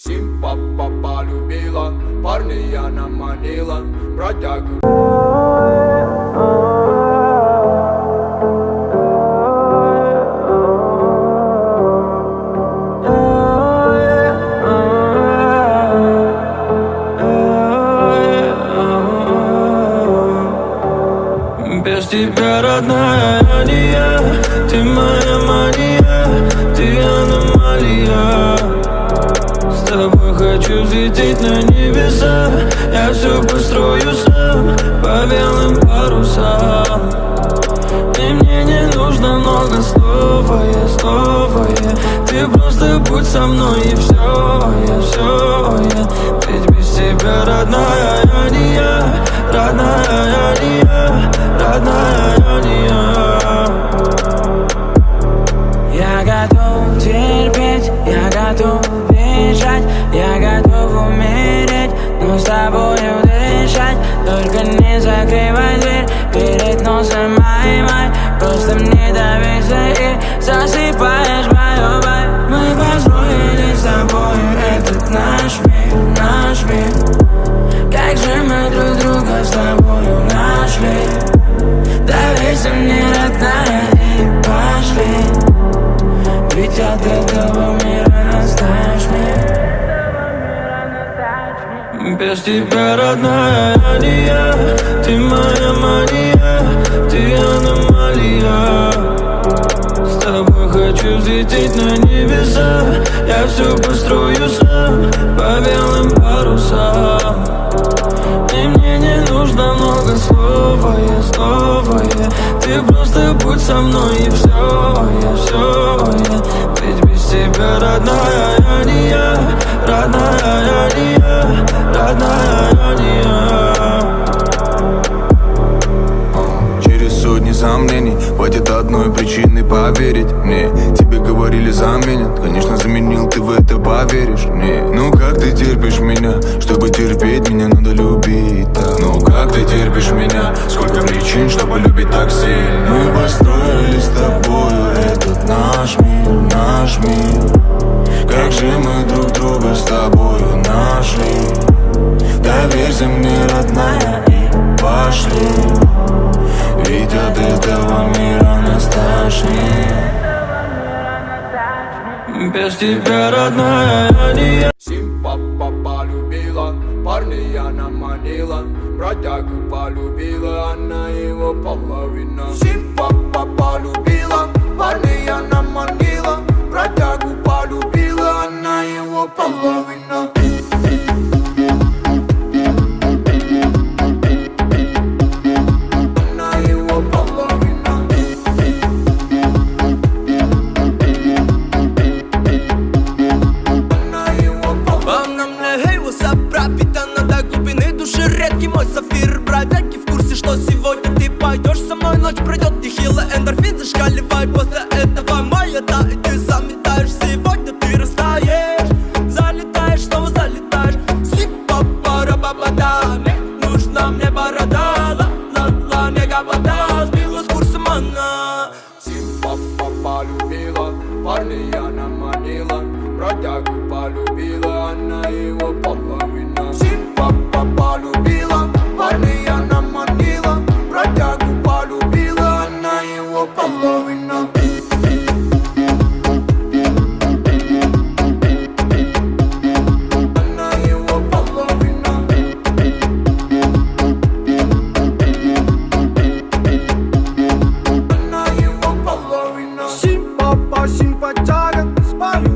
Симпа полюбила, парня она манила, бродягу. Без тебя, родная, я не я. Ты моя мания, ты аномалия. С тобой хочу взлететь на небеса. Я все построю сам по белым парусам. И мне не нужно много слов, Ты просто будь со мной и все я. Ведь без тебя, родная, я не я. Родная, я не я. Родная, я не я. Я готов терпеть, я готов бежать, я готов умереть, но с тобою дышать. Только не закрывай дверь перед носом май. Просто мне доверься и засыпаешь мою боль. Мы построили с тобою этот наш мир. Как же мы друг друга с тобою нашли. Доверься мне, родная, и пошли. Ведь от этого мира настаешь мне. Без тебя, родная, я не я. Ты моя мания, ты аномалия. С тобой хочу взлететь на небеса. Я все построю сам по белым парусам. И мне не нужно много слов, я. Ты просто будь со мной и все я. Ведь без тебя, родная, я не я. Родная, я не я. Родная, я не я. Через сотни сомнений хватит одной причины поверить мне. Тебе говорили заменят, конечно заменил, ты в это поверишь мне. Ну как ты терпишь меня? Чтобы терпеть меня надо любить так. Ну как ты терпишь меня? Сколько причин, чтобы любить так сильно. Мы построили с тобою этот наш мир. Как же мы друг друга с тобою нашли. Доверься мне, родная, и пошли. Ведь от этого мира нас тошнит. Без тебя, родная, я не я. Симпа полюбила, парня она манила, бродягу полюбила, она его половина. Симпа полюбила, парня она манила, бродягу полюбила, она его половина. Редкий мой сафир, бродяги в курсе, что сегодня ты пойдешь со мной. Ночь пройдет, нехило, эндорфин зашкаливает. После этого моя да, и ты заметаешь. Сегодня ты растаешь, залетаешь, снова залетаешь. Сипа-пара-ба-ба-да, нужна мне борода. Ла-ла-ла, мега вода, сбила с курса она. Симпа полюбила, парня она манила, бродягу полюбила, она его половина. Симпа полюбила, парня она манила, бродягу полюбила, она его половина. Она его половина. Она его половина. Симпа-симпатяга, спалю